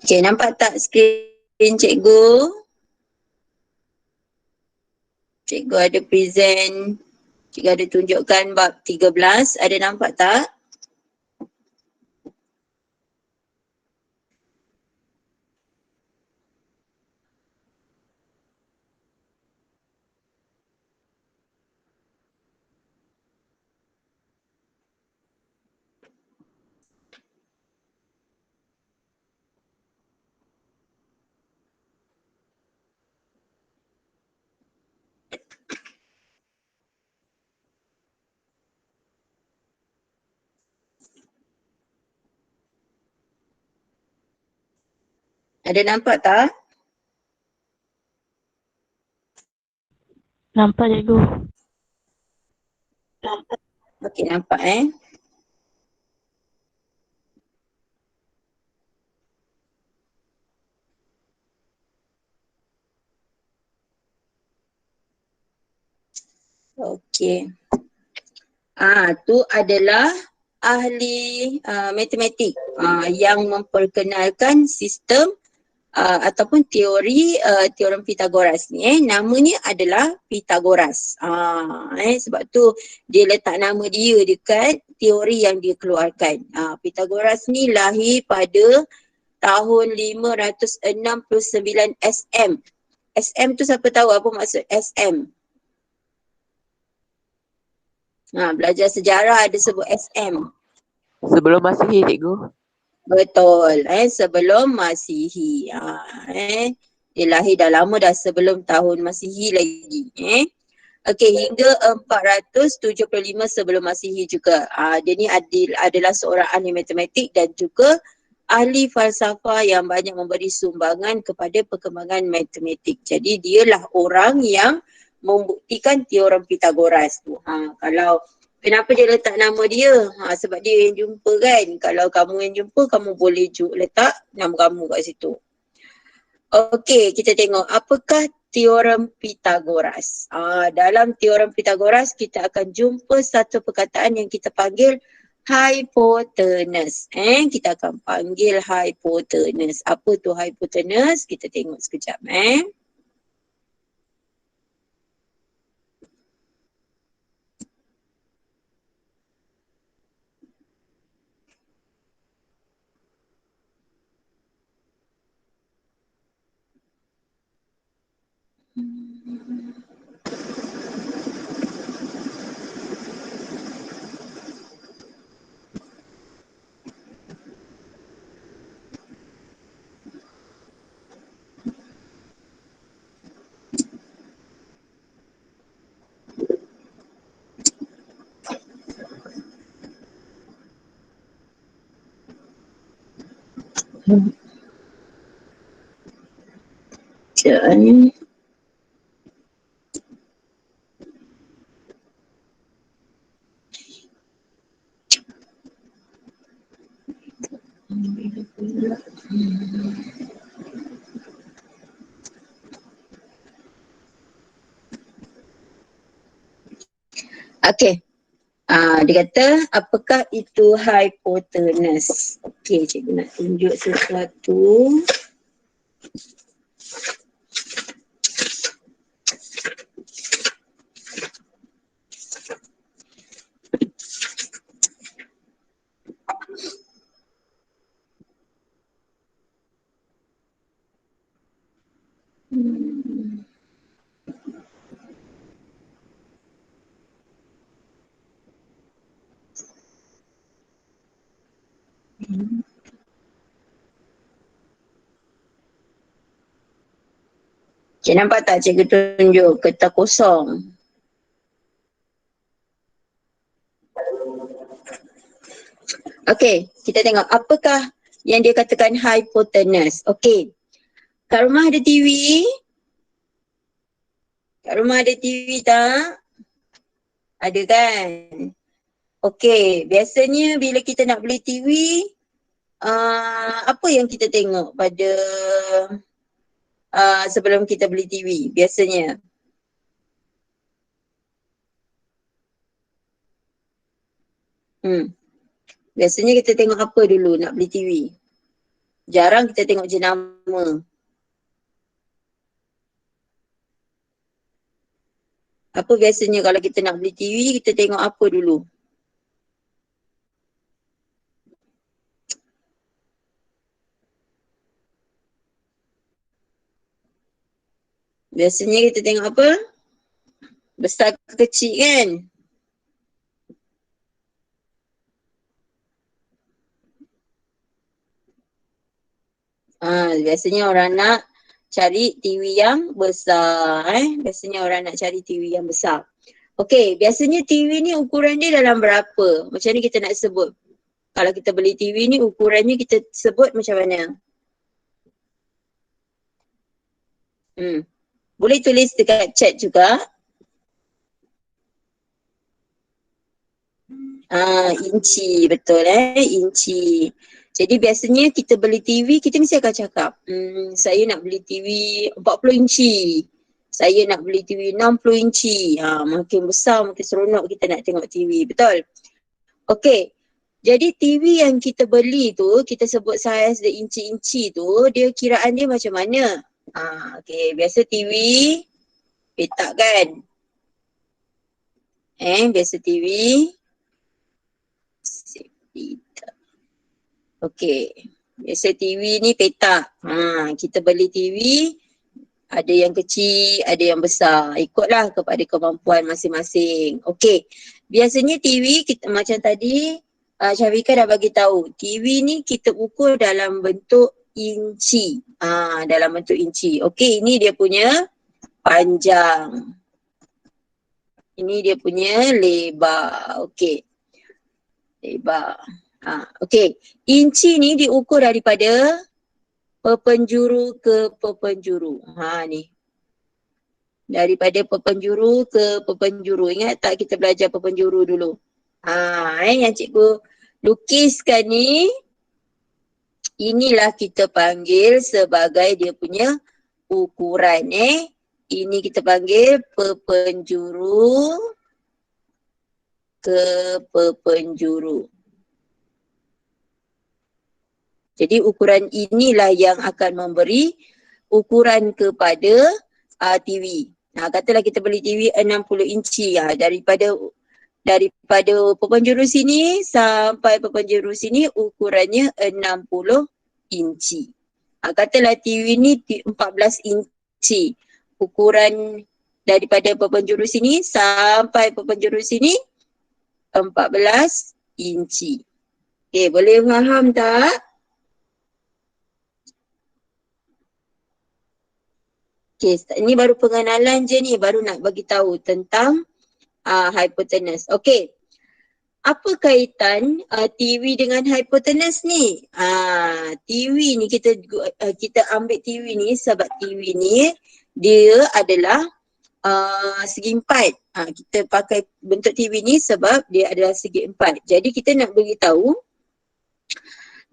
Okay, nampak tak skrin cikgu? Cikgu ada present, cikgu ada tunjukkan bab 13, ada nampak tak? Ada nampak tak? Nampak cikgu. Okey, nampak Okey. Tu adalah ahli matematik yang memperkenalkan sistem ataupun teorem Pythagoras ni namanya adalah Pythagoras. Sebab tu dia letak nama dia dekat teori yang dia keluarkan. Pythagoras ni lahir pada tahun 569 SM. SM tu siapa tahu apa maksud SM? Belajar sejarah ada sebut SM. Sebelum Masihi, cikgu. Betul, sebelum Masihi. Dia lahir dah lama dah, sebelum tahun Masihi lagi. Okey, hingga 475 sebelum Masihi juga. Dia ni adalah seorang ahli matematik dan juga ahli falsafah yang banyak memberi sumbangan kepada perkembangan matematik. Jadi dialah orang yang membuktikan teorem Pythagoras tu. Kalau kenapa dia letak nama dia? Sebab dia yang jumpa kan. Kalau kamu yang jumpa, kamu boleh letak nama kamu kat situ. Okey, kita tengok apakah teorem Pythagoras. Dalam teorem Pythagoras kita akan jumpa satu perkataan yang kita panggil hypotenuse. Kita akan panggil hypotenuse. Apa tu hypotenuse? Kita tengok sekejap. Jadi okey. Dia kata apakah itu hypotenuse? Okey, cikgu nak tunjuk sesuatu. Cik nampak tak cikgu tunjuk kertas kosong? Okey, kita tengok apakah yang dia katakan hypotenuse. Okey, kat rumah ada TV? Kat rumah ada TV tak? Ada kan? Okey, biasanya bila kita nak beli TV, apa yang kita tengok pada sebelum kita beli TV biasanya? Biasanya kita tengok apa dulu nak beli TV? Jarang kita tengok jenama. Apa biasanya kalau kita nak beli TV, kita tengok apa dulu? Biasanya kita tengok apa? Besar ke kecil kan? Biasanya orang nak cari TV yang besar. Biasanya orang nak cari TV yang besar. Okey, biasanya TV ni ukuran dia dalam berapa? Macam ni kita nak sebut. Kalau kita beli TV ni ukurannya kita sebut macam mana? Boleh tulis dekat chat juga. Inci, betul inci. Jadi biasanya kita beli TV, kita mesti akan cakap, saya nak beli TV 40 inci. Saya nak beli TV 60 inci. Makin besar, makin seronok kita nak tengok TV, betul? Okey. Jadi TV yang kita beli tu, kita sebut saiz dia inci-inci tu, dia kiraan dia macam mana? Okey, biasa TV petak kan? Biasa TV petak. Okey, biasa TV ni petak. Kita beli TV, ada yang kecil, ada yang besar. Ikutlah kepada kemampuan masing-masing. Okey, biasanya TV kita macam tadi Syafika dah bagi tahu. TV ni kita ukur dalam bentuk inci. Dalam bentuk inci. Okey, ini dia punya panjang. Ini dia punya lebar. Okey. Lebar. Okey. Inci ni diukur daripada perpenjuru ke perpenjuru. Ni. Daripada perpenjuru ke perpenjuru. Ingat tak kita belajar perpenjuru dulu? Yang cikgu lukiskan ni, inilah kita panggil sebagai dia punya ukuran. Ini kita panggil perpenjuru ke perpenjuru. Jadi ukuran inilah yang akan memberi ukuran kepada TV. Katalah kita beli TV 60 inci. Daripada perpenjuru sini sampai perpenjuru sini ukurannya 60 inci. Katalah TV ni 14 inci. Ukuran daripada perpenjuru sini sampai perpenjuru sini 14 inci. Okey, boleh faham tak? Okey, ini baru pengenalan je ni, baru nak bagi tahu tentang hypotenuse. Okey. Apa kaitan TV dengan hypotenuse ni? TV ni kita ambil TV ni sebab TV ni dia adalah segi empat. Kita pakai bentuk TV ni sebab dia adalah segi empat. Jadi kita nak beritahu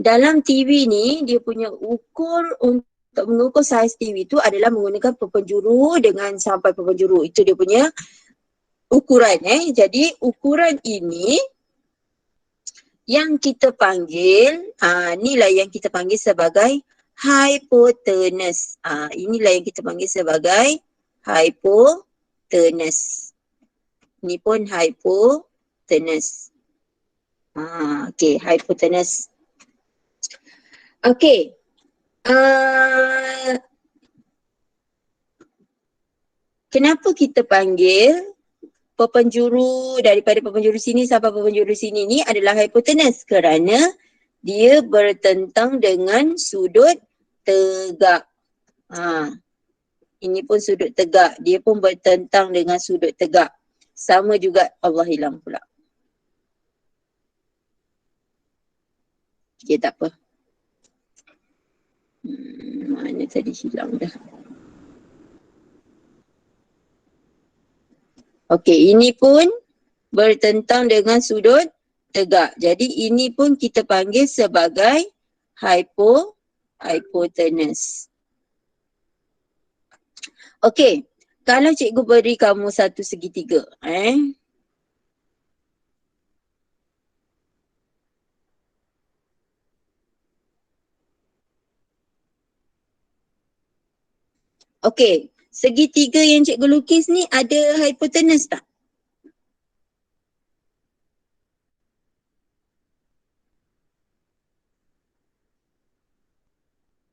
dalam TV ni dia punya ukur untuk mengukur saiz TV tu adalah menggunakan perpenjuru dengan sampai perpenjuru. Itu dia punya ukuran. Jadi ukuran ini yang kita panggil, inilah yang kita panggil sebagai hypotenuse. Inilah yang kita panggil sebagai hypotenuse. Ini pun hypotenuse. Okey, hypotenuse. Okey. Kenapa kita panggil perpenjuru daripada perpenjuru sini sampai perpenjuru sini ni adalah hypotenuse? Kerana dia bertentang dengan sudut tegak. Ini pun sudut tegak. Dia pun bertentang dengan sudut tegak. Sama juga Allah hilang pula. Okay, tak apa. Mana tadi hilang dah. Okey, ini pun bertentang dengan sudut tegak. Jadi ini pun kita panggil sebagai hypotenuse. Okey, kalau cikgu beri kamu satu segitiga, Okey, segitiga yang cikgu lukis ni ada hipotenus tak?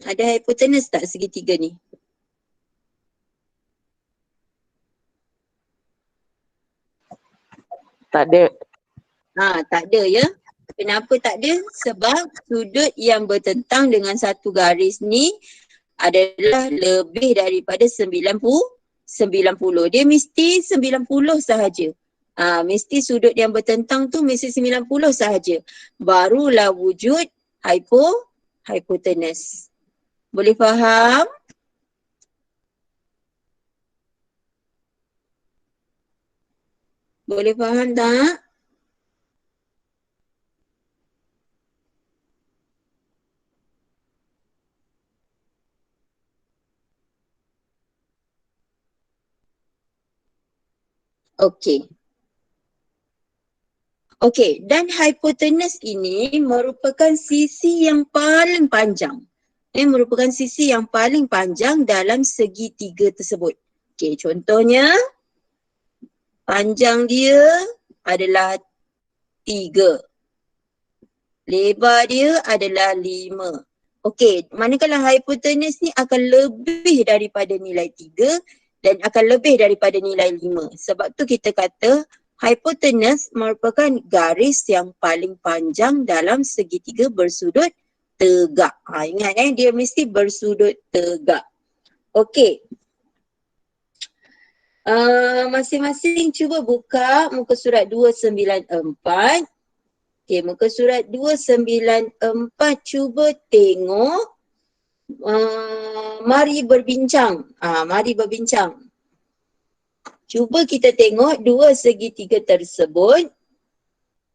Ada hipotenus tak segitiga ni? Tak ada. Tak ada ya. Kenapa tak ada? Sebab sudut yang bertentang dengan satu garis ni adalah lebih daripada 90. Dia mesti 90 sahaja. Mesti sudut yang bertentang tu mesti 90 sahaja. Barulah wujud hipotenus. Boleh faham? Boleh faham tak? Okey. Okey, dan hipotenus ini merupakan sisi yang paling panjang. Merupakan sisi yang paling panjang dalam segitiga tersebut. Okey, contohnya panjang dia adalah 3. Lebar dia adalah 5. Okey, manakala hipotenus ni akan lebih daripada nilai 3 dan akan lebih daripada nilai 5. Sebab tu kita kata hipotenus merupakan garis yang paling panjang dalam segitiga bersudut tegak. Ingat dia mesti bersudut tegak. Okey. Masing-masing cuba buka muka surat 294. Okey, muka surat 294 cuba tengok. Mari berbincang. Mari berbincang. Cuba kita tengok dua segitiga tersebut.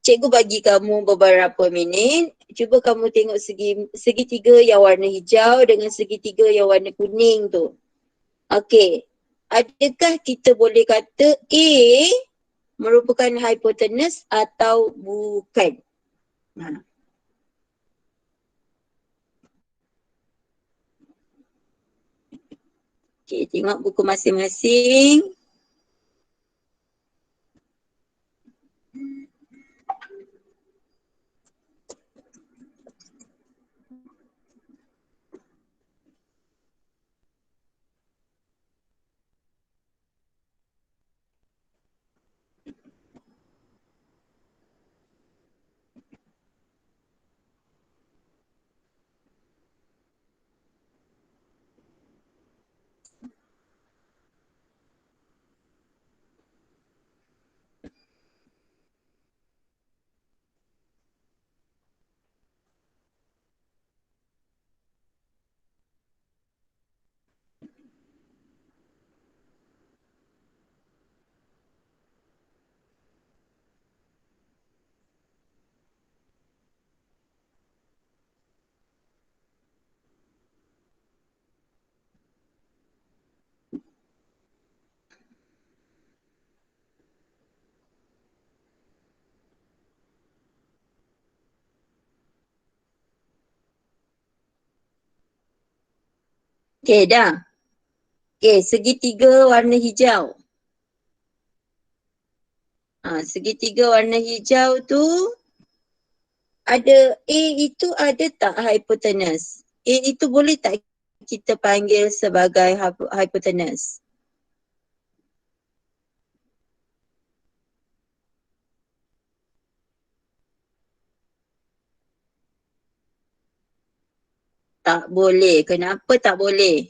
Cikgu bagi kamu beberapa minit. Cuba kamu tengok segitiga yang warna hijau dengan segitiga yang warna kuning tu. Okey. Adakah kita boleh kata A merupakan hipotenus atau bukan? Okey, tengok buku masing-masing. Okey, dah. Okey, segitiga warna hijau. Segitiga warna hijau tu ada A itu ada tak hipotenus? A itu boleh tak kita panggil sebagai hipotenus? Tak boleh. Kenapa tak boleh?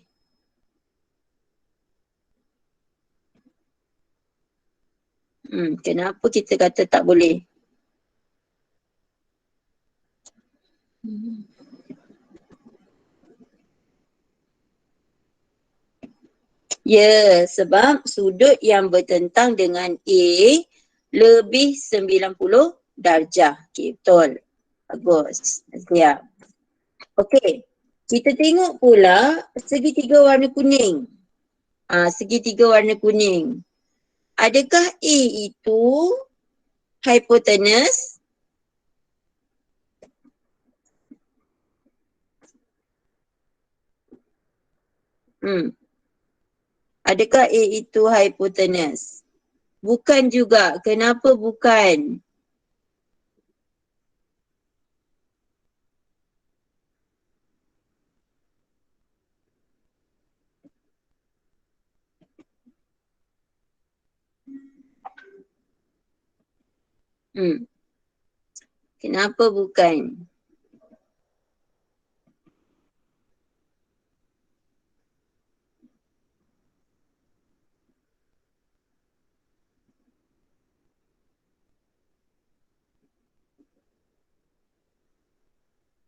Kenapa kita kata tak boleh? Ya, sebab sudut yang bertentang dengan A lebih 90 darjah. Okey, betul. Bagus. Siap. Okey. Kita tengok pula segitiga warna kuning. Segitiga warna kuning. Adakah A itu hipotenus? Adakah A itu hypotenuse? Bukan juga. Kenapa bukan? Kenapa bukan?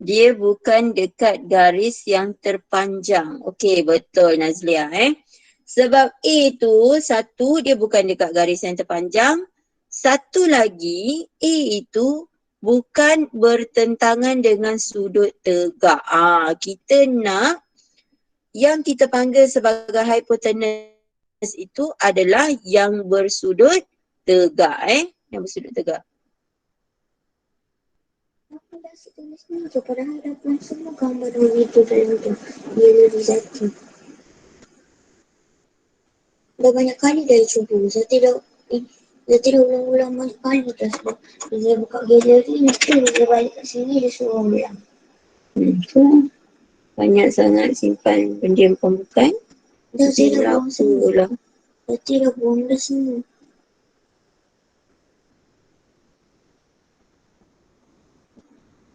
Dia bukan dekat garis yang terpanjang. Okey, betul Nazlia. Sebab A tu, satu dia bukan dekat garis yang terpanjang. Satu lagi, A itu bukan bertentangan dengan sudut tegak. Kita nak yang kita panggil sebagai hypotenuse itu adalah yang bersudut tegak. Yang bersudut tegak. Apa dah tulis ni je padahal dah pun semua gambar dalam video dalam tu. Dia lebih Zati. Dah banyak kali dah cuba. Zati dah ulang-ulang banyak kali dah sebab dia buka galeri mesti dia balik kat sini dia suruh ulang. Tu banyak sangat simpan pendiam pembukaan. Zati dah buang semua. Ulang. Zati dah buang dah semua.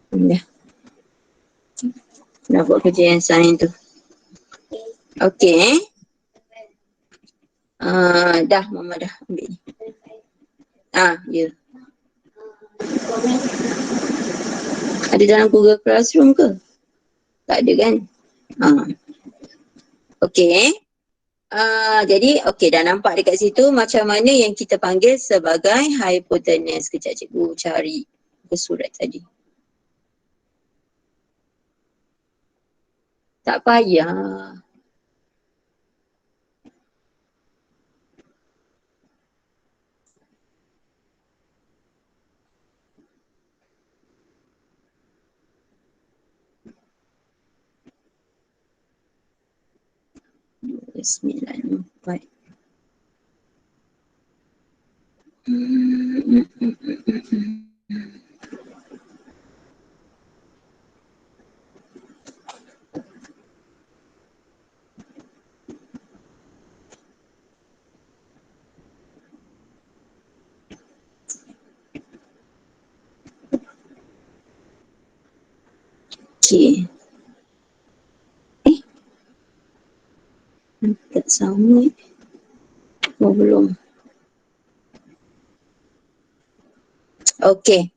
Dah. Dah buat kerja yang sains tu. Okey. Dah Mama dah ambil ni. Ya. Ada dalam Google Classroom ke? Tak ada kan? Okey. Jadi okey dah nampak dekat situ macam mana yang kita panggil sebagai hypotenuse. Kejap cikgu cari ke surat tadi. Tak payah. Sembilan empat. Okey. Tak sama. Belum. Okey.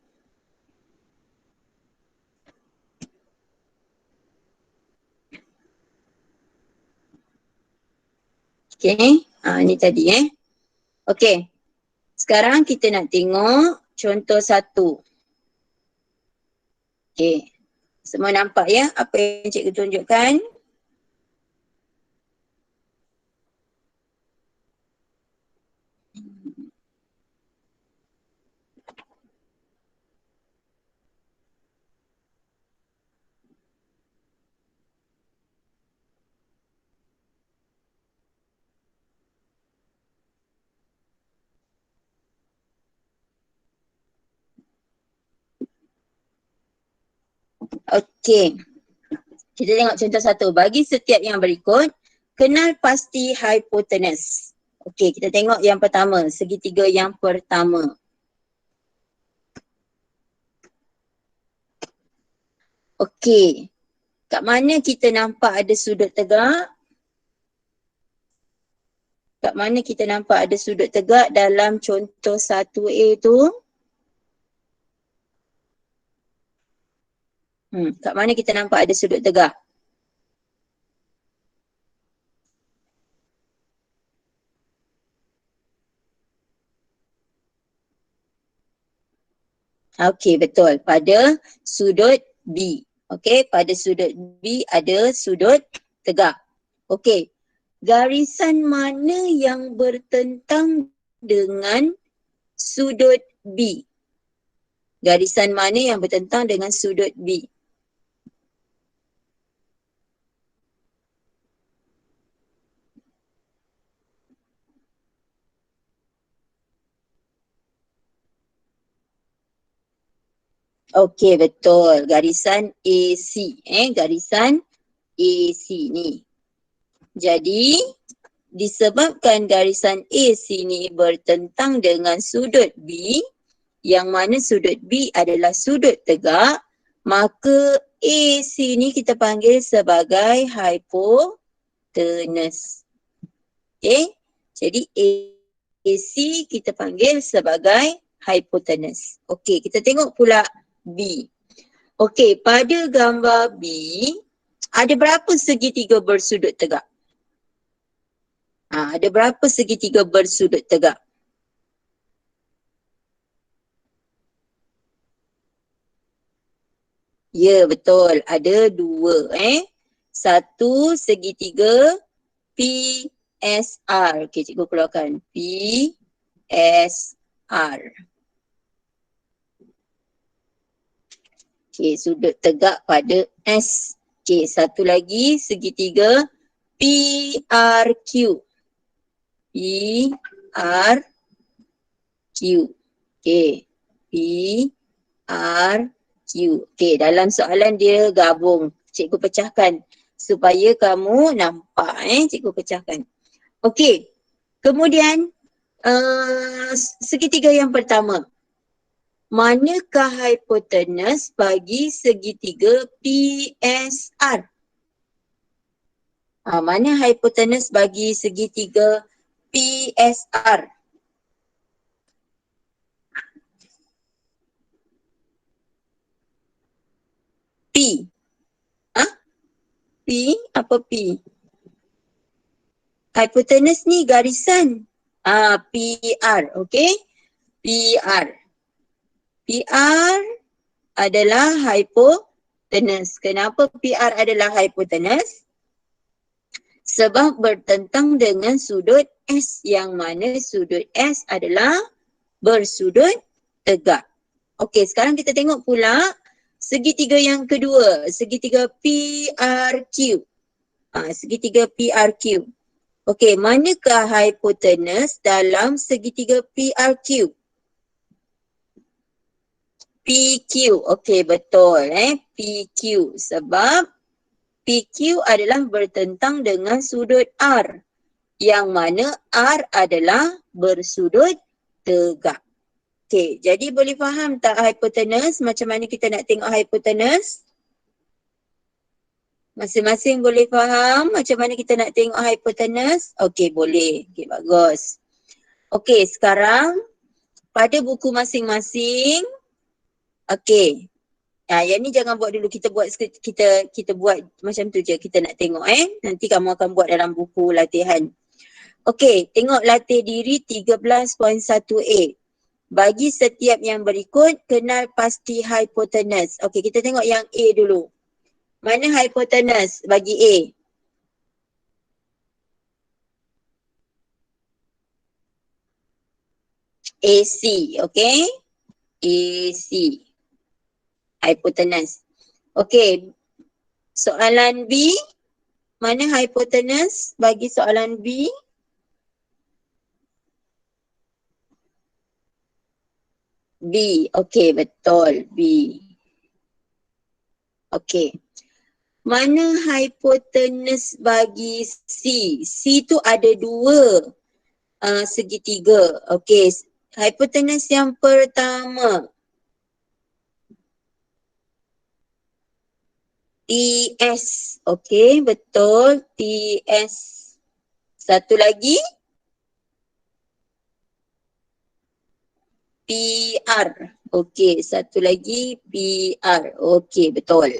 Okey. Ni tadi Okey. Sekarang kita nak tengok contoh satu. Okey. Semua nampak ya apa yang cikgu tunjukkan? Okey. Kita tengok contoh satu. Bagi setiap yang berikut, kenal pasti hypotenuse. Okey, kita tengok yang pertama, segitiga yang pertama. Okey. Kat mana kita nampak ada sudut tegak? Kat mana kita nampak ada sudut tegak dalam contoh 1A tu? Kat mana kita nampak ada sudut tegak? Okey, betul. Pada sudut B. Okey, pada sudut B ada sudut tegak. Okey. Garisan mana yang bertentang dengan sudut B? Garisan mana yang bertentang dengan sudut B? Okey, betul. Garisan AC. Garisan AC ni. Jadi, disebabkan garisan AC ni bertentang dengan sudut B, yang mana sudut B adalah sudut tegak, maka AC ni kita panggil sebagai hypotenuse. Okey, jadi AC kita panggil sebagai hypotenuse. Okey, kita tengok pula B. Okey, pada gambar B, ada berapa segitiga bersudut tegak? Ada berapa segitiga bersudut tegak? Ya, betul. Ada 2. Satu segitiga PSR. Okey, cikgu keluarkan. PSR. Okey, sudut tegak pada S. Okey, satu lagi segitiga PRQ. PRQ. Okey, PRQ. Okey, dalam soalan dia gabung. Cikgu pecahkan supaya kamu nampak. Cikgu pecahkan. Okey, kemudian segitiga yang pertama. Manakah hipotenus bagi segitiga PSR? Mana hipotenus bagi segitiga PSR? P. P? Apa P? Hipotenus ni garisan. PR. Okey? PR. PR adalah hipotenus. Kenapa PR adalah hipotenus? Sebab bertentang dengan sudut S, yang mana sudut S adalah bersudut tegak. Okey, sekarang kita tengok pula segitiga yang kedua, segitiga PRQ. Segitiga PRQ. Okey, manakah hipotenus dalam segitiga PRQ? PQ. Okey, betul. PQ. Sebab PQ adalah bertentang dengan sudut R, yang mana R adalah bersudut tegak. Okey, jadi boleh faham tak hipotenus? Macam mana kita nak tengok hipotenus? Masing-masing boleh faham macam mana kita nak tengok hipotenus? Okey, boleh. Okey, bagus. Okey, sekarang pada buku masing-masing. Okey. Yang ni jangan buat dulu, kita buat macam tu je, kita nak tengok nanti kamu akan buat dalam buku latihan. Okey, tengok latih diri 13.1a. Bagi setiap yang berikut, kenal pasti hipotenus. Okey, kita tengok yang A dulu. Mana hipotenus bagi A? AC, okey? AC. Hipotenus. Okey, soalan B. Mana hipotenus bagi soalan B? B. Okey, betul. B. Okey. Mana hipotenus bagi C? C tu ada 2 segitiga. Okey, hipotenus yang pertama. TS. Okey, betul. TS. Satu lagi. PR. Okey, satu lagi PR. Okey, betul.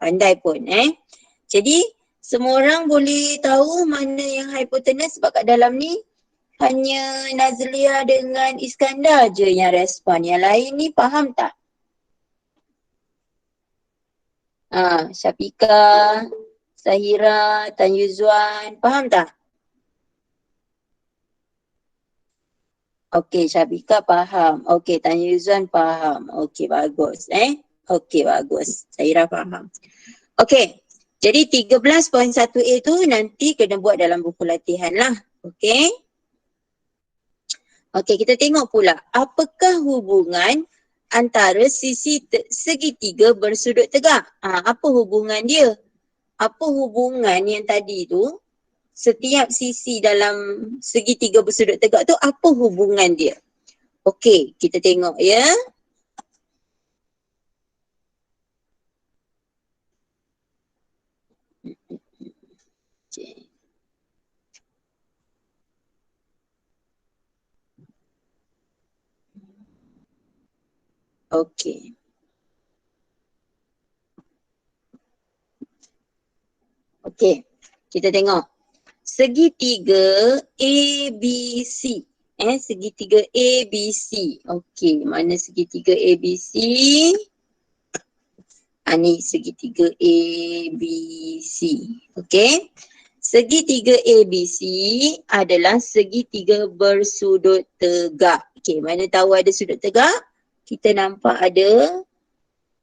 Pandai pun Jadi, semua orang boleh tahu mana yang hipotenus sebab kat dalam ni hanya Nazlia dengan Iskandar je yang respon. Yang lain ni faham tak? Syafika, Sahira, Tan Yuzwan, faham tak? Okey, Syafika faham. Okey, Tan Yuzwan faham. Okey, bagus Okey, bagus. Sahira faham. Okey, jadi 13.1a tu nanti kena buat dalam buku latihan lah. Okey. Okey, kita tengok pula apakah hubungan antara sisi segitiga bersudut tegak. Apa hubungan dia? Apa hubungan yang tadi tu? Setiap sisi dalam segitiga bersudut tegak tu apa hubungan dia? Okey, kita tengok ya. Okay. Okey. Okey, kita tengok. Segitiga ABC. Segitiga ABC. Okey, mana segitiga ABC? Ni segitiga ABC. Okey. Segitiga ABC adalah segitiga bersudut tegak. Okey, mana tahu ada sudut tegak? Kita nampak ada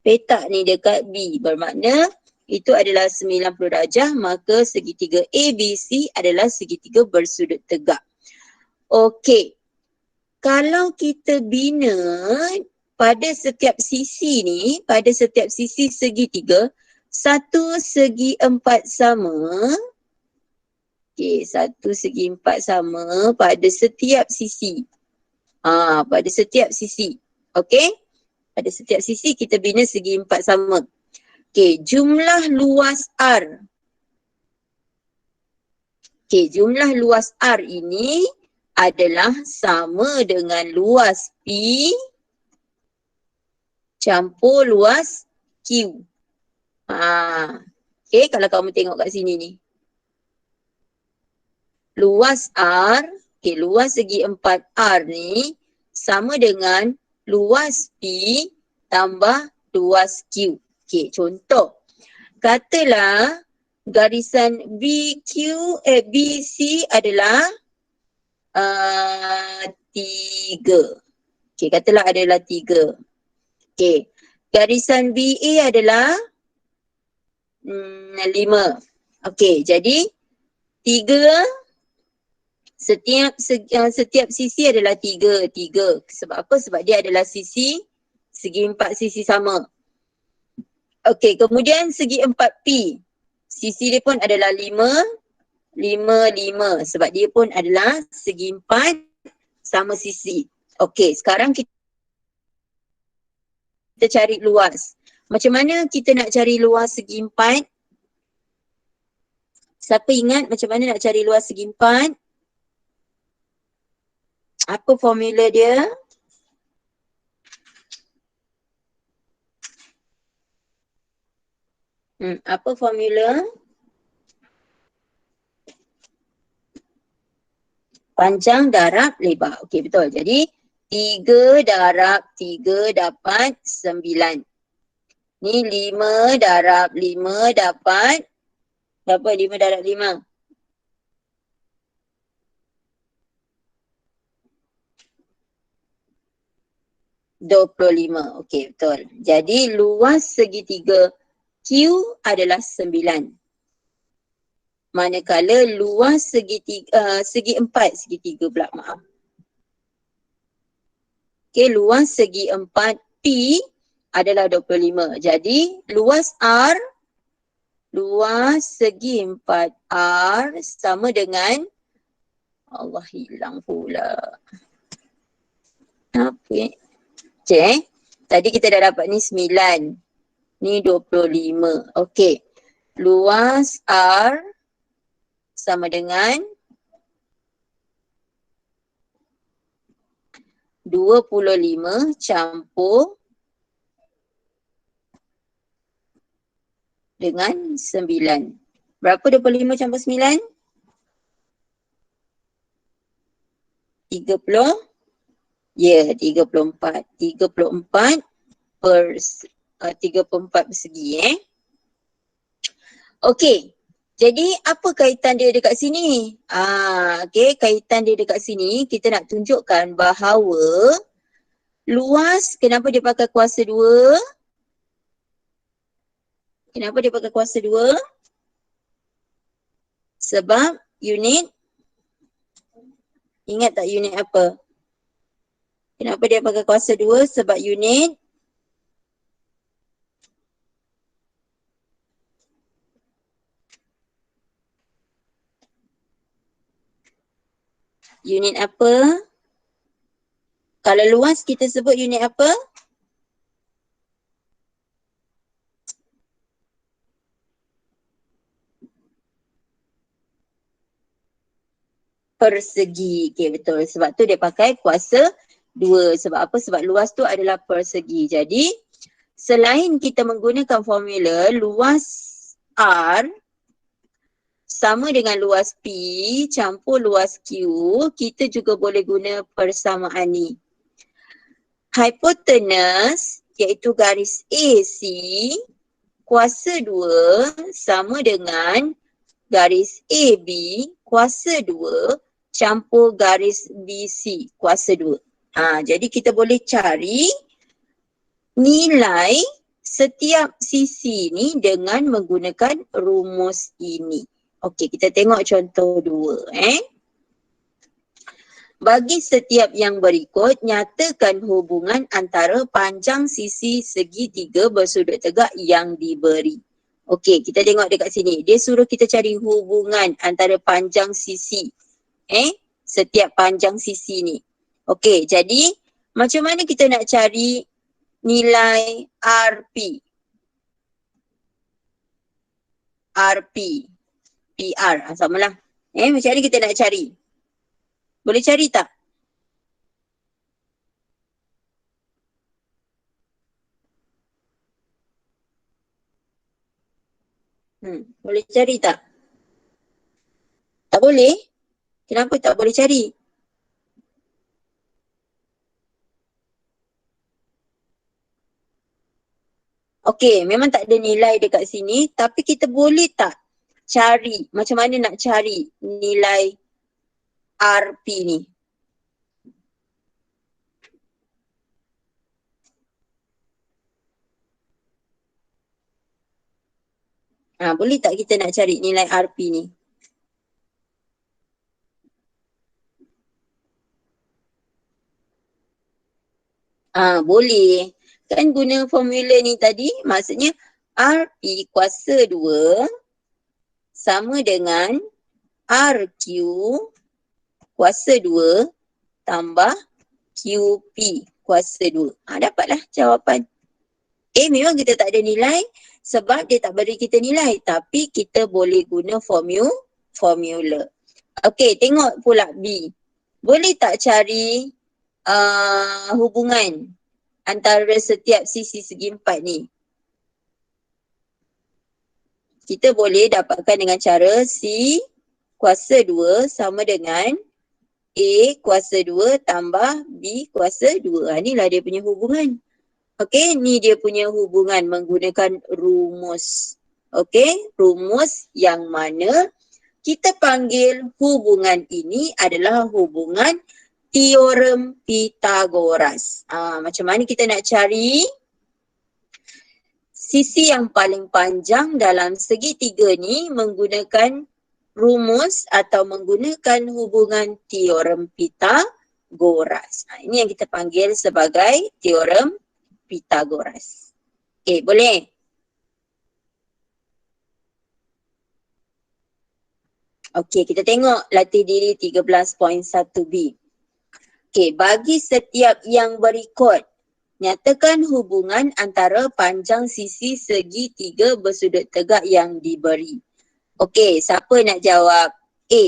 petak ni dekat B. Bermakna itu adalah 90 darjah, maka segitiga ABC adalah segitiga bersudut tegak. Okey. Kalau kita bina pada setiap sisi ni, pada setiap sisi segitiga, satu segi empat sama. Okey, satu segi empat sama pada setiap sisi. Pada setiap sisi. Okey? Pada setiap sisi kita bina segi empat sama. Okey, jumlah luas R. Okey, jumlah luas R ini adalah sama dengan luas P campur luas Q. Okey, kalau kamu tengok kat sini ni. Luas R, okey, luas segi empat R ni sama dengan luas P tambah luas Q. Okey, contoh. Katalah garisan BC adalah 3. Okey, katalah adalah 3. Okey, garisan BA adalah 5. Okey, jadi 3 setiap sisi adalah 3. Sebab apa? Sebab dia adalah segi empat sisi sama. Okey, kemudian segi 4P. Sisi dia pun adalah 5. Sebab dia pun adalah segi 4 sama sisi. Okey, sekarang kita cari luas. Macam mana kita nak cari luas segi 4? Siapa ingat macam mana nak cari luas segi 4? Apa formula dia? Apa formula? Panjang darab lebar. Okey, betul. Jadi 3 darab 3 dapat 9. Ni 5 darab 5 dapat berapa? 5 darab 5? 25. Okey, betul. Jadi luas segitiga Q adalah 9. Manakala luas segi 4 segitiga pula, maaf. Okey, luas segi 4 P adalah 25. Jadi luas R, luas segi 4 R sama dengan, Allah hilang pula. Apa? Okey, tadi kita dah dapat ni 9. Ni 25. Okey. Luas R sama dengan 25 campur dengan 9. Berapa 25 campur 9? 30. Ya, 34. 34 per 34 persegi. Okey. Jadi apa kaitan dia dekat sini? Okey, kaitan dia dekat sini kita nak tunjukkan bahawa luas, kenapa dia pakai kuasa 2? Kenapa dia pakai kuasa 2? Sebab unit, ingat tak unit apa? Kenapa dia pakai kuasa 2? Sebab unit apa? Kalau luas kita sebut unit apa? Persegi. Okey, betul. Sebab tu dia pakai kuasa 2. Sebab apa? Sebab luas tu adalah persegi. Jadi, selain kita menggunakan formula luas R sama dengan luas P campur luas Q, kita juga boleh guna persamaan ni. Hipotenus iaitu garis AC kuasa 2 sama dengan garis AB kuasa 2 campur garis BC kuasa 2. Jadi kita boleh cari nilai setiap sisi ni dengan menggunakan rumus ini. Okey, kita tengok contoh 2. Bagi setiap yang berikut, nyatakan hubungan antara panjang sisi segitiga bersudut tegak yang diberi. Okey, kita tengok dekat sini. Dia suruh kita cari hubungan antara panjang sisi. Setiap panjang sisi ni. Okey, jadi macam mana kita nak cari nilai RP? PR. Samalah. Macam mana kita nak cari? Boleh cari tak? Boleh cari tak? Tak boleh? Kenapa tak boleh cari? Okey, memang tak ada nilai dekat sini, tapi kita boleh tak cari macam mana nak cari nilai RP ni? Boleh tak kita nak cari nilai RP ni? Boleh. Kan guna formula ni tadi, maksudnya RP kuasa 2 sama dengan RQ kuasa 2 tambah QP kuasa 2. Dapatlah jawapan. Memang kita tak ada nilai sebab dia tak beri kita nilai. Tapi kita boleh guna formula. Okey, tengok pula B. Boleh tak cari hubungan antara setiap sisi segi empat ni? Kita boleh dapatkan dengan cara C kuasa 2 sama dengan A kuasa 2 tambah B kuasa 2. Inilah dia punya hubungan. Okey, ni dia punya hubungan menggunakan rumus. Okey, rumus yang mana kita panggil hubungan ini adalah hubungan teorem Pythagoras. Macam mana kita nak cari sisi yang paling panjang dalam segitiga ni menggunakan rumus atau menggunakan hubungan teorem Pythagoras. Ini yang kita panggil sebagai teorem Pythagoras. Boleh? Okey, kita tengok latih diri 13.1b. Bagi setiap yang berikut, nyatakan hubungan antara panjang sisi segitiga bersudut tegak yang diberi. Siapa nak jawab A?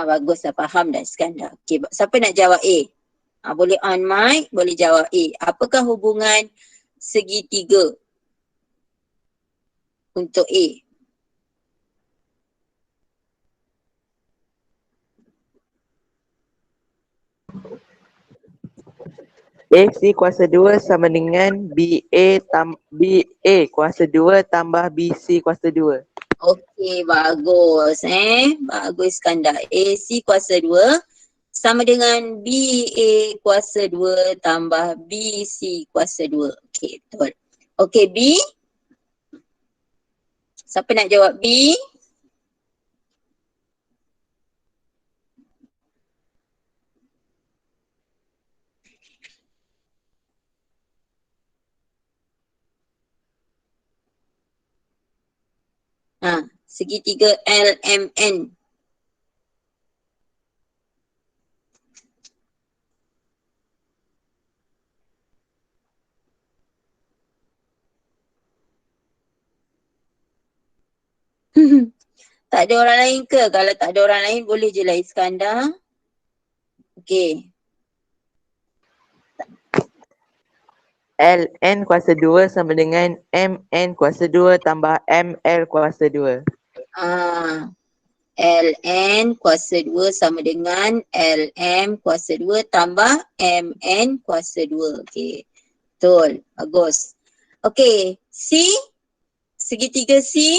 Bagus dah, faham dah Iskandar. Siapa nak jawab A? Boleh on mic, boleh jawab A. Apakah hubungan segitiga untuk A? AC kuasa 2 sama dengan BA kuasa 2 tambah BC kuasa 2. Okey, bagus Bagus Iskandar. AC kuasa 2 sama dengan BA kuasa 2 tambah BC kuasa 2. Okey, betul. Okey, B. Siapa nak jawab B? segitiga LMN. Tak ada orang lain ke? Kalau tak ada orang lain boleh je lah Iskandar. Okey. Ln kuasa 2 sama dengan Mn kuasa 2 tambah Ml kuasa 2. Ln kuasa 2 sama dengan Lm kuasa 2 tambah Mn kuasa 2. Okey. Betul. Bagus. Okey. C. Segitiga C.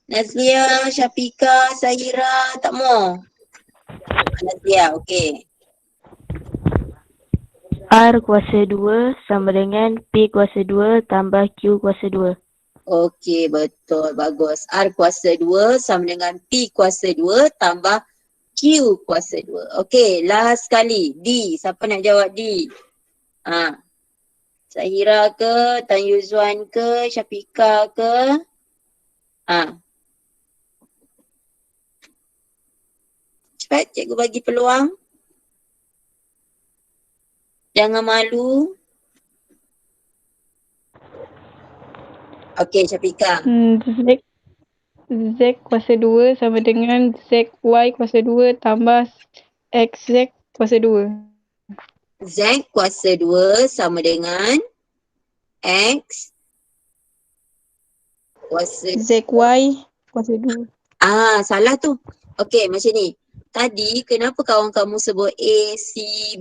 Nazlia, Syafika, Zahira, tak mau? Nazlia, okey. R kuasa 2 sama dengan P kuasa 2 tambah Q kuasa 2. Okey, betul. Bagus. R kuasa 2 sama dengan P kuasa 2 tambah Q kuasa 2. Okey, last sekali. D. Siapa nak jawab D? Zahira ke, Tan Yuzwan ke, Syafika ke? Cepat, cikgu bagi peluang. Jangan malu. Okey, Syafika. Z kuasa 2 sama dengan ZY kuasa 2 tambah XZ kuasa 2. Z kuasa 2 sama dengan X kuasa ZY kuasa 2. salah tu. Okey, macam ni. Tadi kenapa kawan kamu sebut A, C,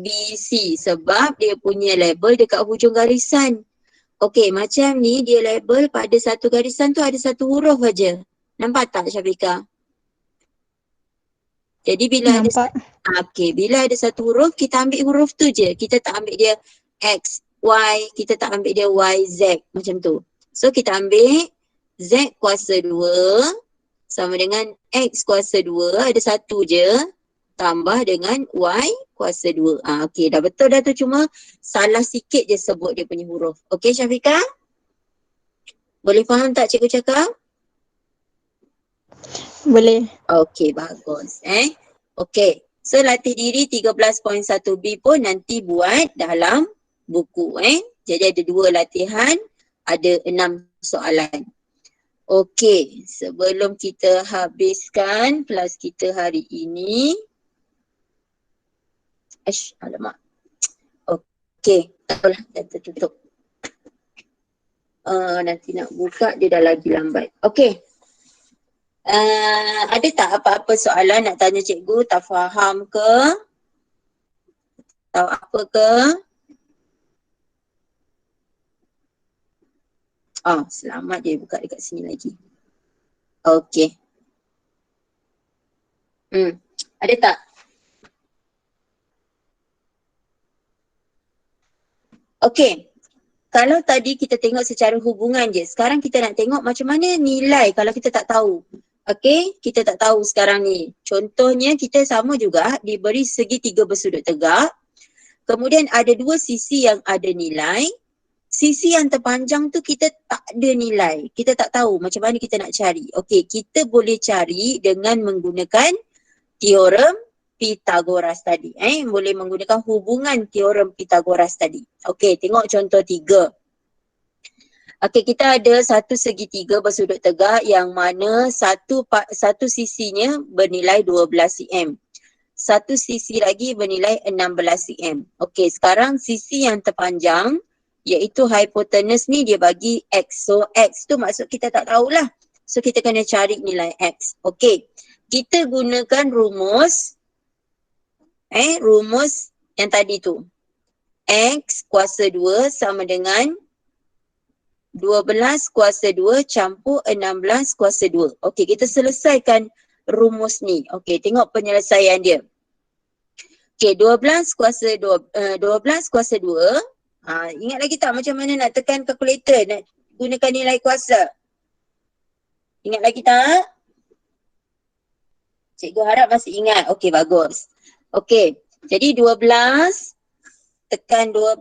B, C? Sebab dia punya label dekat hujung garisan. Okey, macam ni dia label pada satu garisan tu ada satu huruf aja. Nampak tak Syafika? Jadi bila Nampak. bila ada satu huruf, kita ambil huruf tu je. Kita tak ambil dia X, Y, kita tak ambil dia Y, Z macam tu. So kita ambil Z kuasa 2 sama dengan X kuasa 2, ada satu je, tambah dengan Y kuasa 2. Okey, dah betul dah tu, cuma salah sikit je sebut dia punya huruf. Okey Syafika? Boleh faham tak cikgu cakap? Boleh. Okey, bagus. Okey, so latih diri 13.1B pun nanti buat dalam buku. Jadi ada 2 latihan, ada 6 soalan. Okey, sebelum kita habiskan kelas kita hari ini. Alamak. Okey, tak apalah, dah tertutup. Nanti nak buka dia dah lagi lambat. Okey. Ada tak apa-apa soalan nak tanya cikgu? Tak faham ke? Tahu apa ke? Selamat dia buka dekat sini lagi. Okey. Ada tak? Okey. Kalau tadi kita tengok secara hubungan je, sekarang kita nak tengok macam mana nilai kalau kita tak tahu. Okey, kita tak tahu sekarang ni. Contohnya kita sama juga diberi segitiga bersudut tegak. Kemudian ada 2 sisi yang ada nilai. Sisi yang terpanjang tu kita tak ada nilai. Kita tak tahu macam mana kita nak cari. Okey, kita boleh cari dengan menggunakan teorem Pythagoras tadi. Boleh menggunakan hubungan teorem Pythagoras tadi. Okey, tengok contoh 3. Okey, kita ada satu segitiga bersudut tegak yang mana satu sisinya bernilai 12 cm. Satu sisi lagi bernilai 16 cm. Okey, sekarang sisi yang terpanjang iaitu hypotenuse ni dia bagi X. So X tu maksud kita tak tahulah. So kita kena cari nilai X. Okey, kita gunakan rumus rumus yang tadi tu. X kuasa 2 sama dengan 12 kuasa 2 campur 16 kuasa 2. Okey, kita selesaikan rumus ni. Okey, tengok penyelesaian dia. Okey, 12 kuasa 2. Ingat lagi tak macam mana nak tekan kalkulator, nak gunakan nilai kuasa? Ingat lagi tak? Cikgu harap masih ingat. Okey, bagus. Okey, jadi 12 tekan 12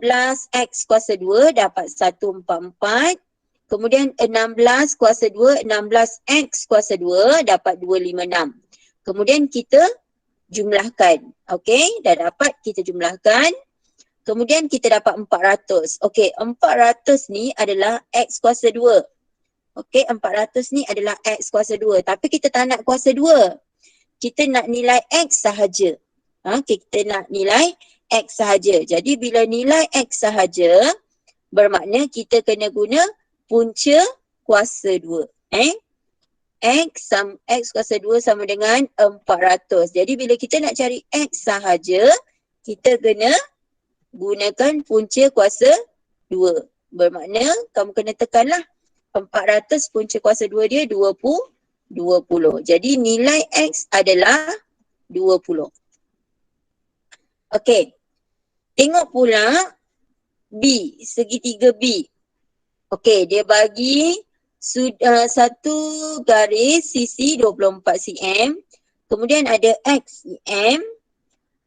X kuasa 2 dapat 144. Kemudian 16 kuasa 2, 16 X kuasa 2 dapat 256. Kemudian kita jumlahkan. Okey, dah dapat kita jumlahkan. Kemudian kita dapat 400. Okey, 400 ni adalah X kuasa 2. Okey, 400 ni adalah X kuasa 2. Tapi kita tak nak kuasa 2. Kita nak nilai X sahaja. Kita nak nilai X sahaja. Jadi bila nilai X sahaja, bermakna kita kena guna punca kuasa 2. X kuasa 2 sama dengan 400. Jadi bila kita nak cari X sahaja, kita kena gunakan punca kuasa 2. Bermakna kamu kena tekanlah 400 punca kuasa 2 dia 20. Jadi nilai X adalah 20. Okey. Tengok pula B, segitiga B. Okey, dia bagi satu garis sisi 24 cm. Kemudian ada X cm.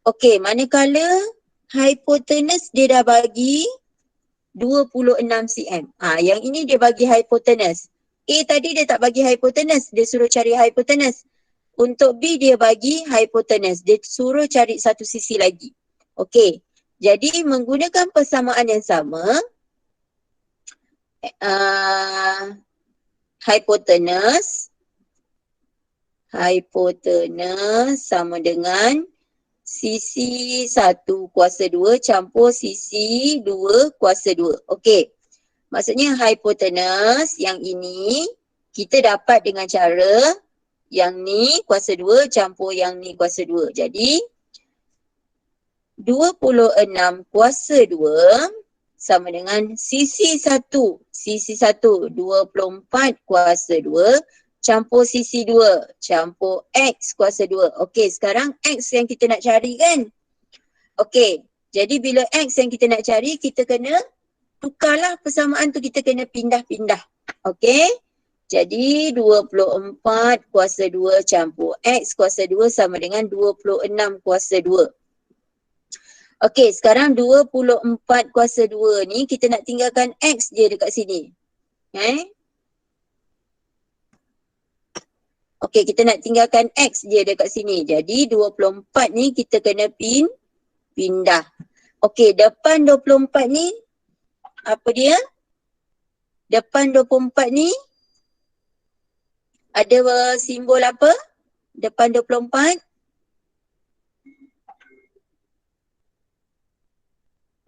Okey, manakala hipotenus dia dah bagi 26 cm. Yang ini dia bagi hipotenus. A tadi dia tak bagi hipotenus, dia suruh cari hipotenus. Untuk B dia bagi hipotenus, dia suruh cari satu sisi lagi. Okey, jadi menggunakan persamaan yang sama, hipotenus sama dengan sisi 1 kuasa 2 campur sisi 2 kuasa 2. Okey. Maksudnya hipotenus yang ini kita dapat dengan cara yang ni kuasa 2 campur yang ni kuasa 2. Jadi 26 kuasa 2 sama dengan sisi 1. Sisi 1 24 kuasa 2 campur sisi 2 campur X kuasa 2. Okey, sekarang X yang kita nak cari kan? Okey, jadi bila X yang kita nak cari, kita kena tukarlah persamaan tu, kita kena pindah-pindah. Okey, jadi 24 kuasa 2 campur X kuasa 2 sama dengan 26 kuasa 2. Okey, sekarang 24 kuasa 2 ni kita nak tinggalkan X je dekat sini. Okey, kita nak tinggalkan X je dekat sini. Jadi 24 ni kita kena pindah. Okey, depan 24 ni apa dia? Depan 24 ni ada simbol apa? Depan 24.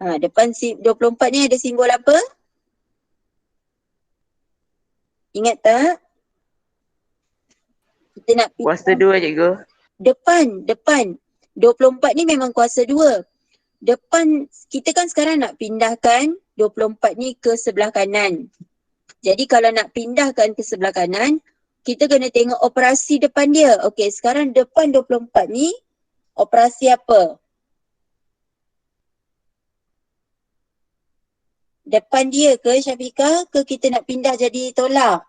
Depan 24 ni ada simbol apa? Ingat tak? Kita nak Kuasa 2 cikgu. Depan. 24 ni memang kuasa 2. Depan, kita kan sekarang nak pindahkan 24 ni ke sebelah kanan. Jadi kalau nak pindahkan ke sebelah kanan, kita kena tengok operasi depan dia. Okey, sekarang depan 24 ni operasi apa? Depan dia ke Syafiqah, ke kita nak pindah jadi tolak?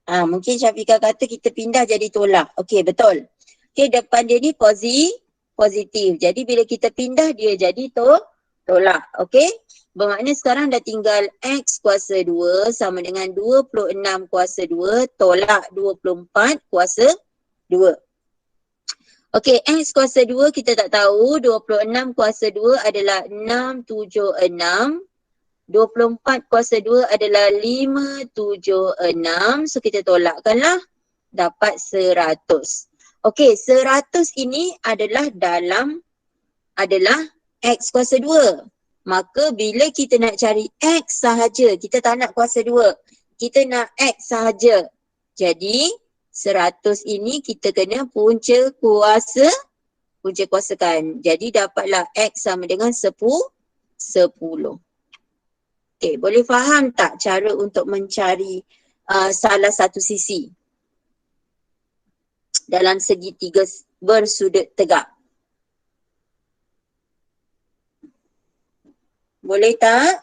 Mungkin Syafiqah kata kita pindah jadi tolak. Okey, betul. Okey, depan dia ni positif. Jadi bila kita pindah dia jadi tolak. Okey. Bermakna sekarang dah tinggal X kuasa 2 sama dengan 26 kuasa 2 tolak 24 kuasa 2. Okey, X kuasa 2 kita tak tahu. 26 kuasa 2 adalah 676. 24 kuasa 2 adalah 576. So kita tolakkanlah. Dapat 100. Okey, 100 ini adalah X kuasa 2. Maka bila kita nak cari X sahaja, kita tak nak kuasa 2. Kita nak X sahaja. Jadi 100 ini kita kena punca kuasakan. Jadi dapatlah X sama dengan 10. Okey, boleh faham tak cara untuk mencari salah satu sisi dalam segitiga bersudut tegak? Boleh tak?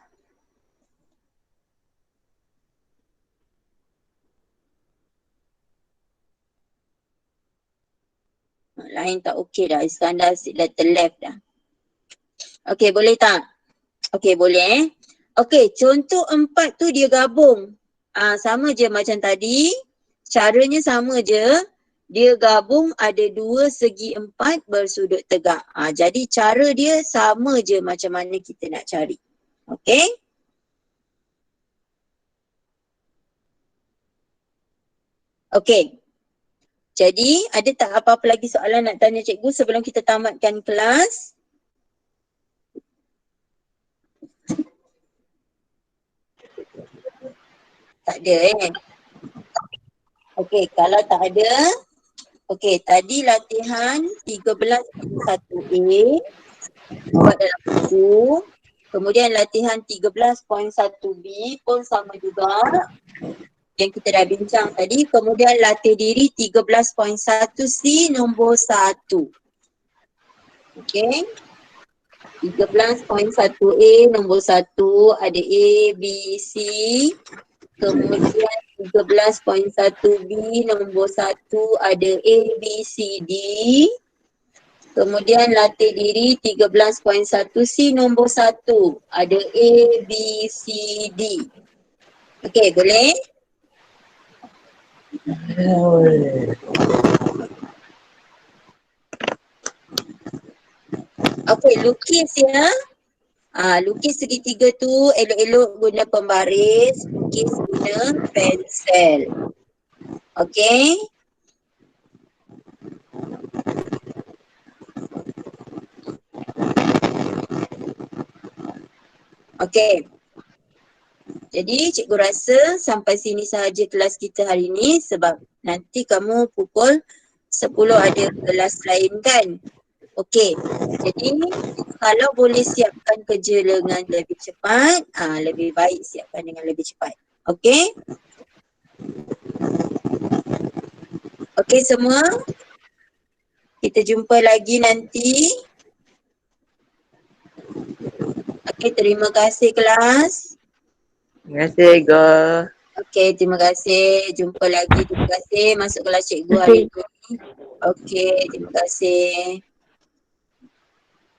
Lain tak okey dah. Iskandar letter left dah. Okey, boleh tak? Okey, boleh. Okey, contoh 4 tu dia gabung. Sama je macam tadi. Caranya sama je. Dia gabung ada 2 segi 4 bersudut tegak. Jadi cara dia sama je macam mana kita nak cari. Okey? Okey. Jadi ada tak apa-apa lagi soalan nak tanya cikgu sebelum kita tamatkan kelas? Tak ada Okey, kalau tak ada, okey, tadi latihan 13.1A buat dalam buku. Kemudian latihan 13.1B pun sama juga yang kita dah bincang tadi. Kemudian latih diri 13.1C nombor 1. Okey. 13.1A nombor 1 ada A, B, C. Kemudian 13.1B nombor 1 ada A, B, C, D. Kemudian latih diri 13.1C nombor 1 ada A, B, C, D. Okey, boleh? Okey, lukis ya. Lukis segitiga tu elok-elok guna pembaris, lukis guna pensel. Okey? Okey. Jadi cikgu rasa sampai sini sahaja kelas kita hari ni sebab nanti kamu pukul 10 ada kelas lain kan? Okey. Jadi kalau boleh siapkan kerja dengan lebih cepat, lebih baik siapkan dengan lebih cepat. Okey? Okey semua? Kita jumpa lagi nanti. Okey, terima kasih kelas. Terima kasih Cikgu. Okey, terima kasih. Jumpa lagi. Terima kasih masuk kelas cikgu hari ini. Okey, terima kasih.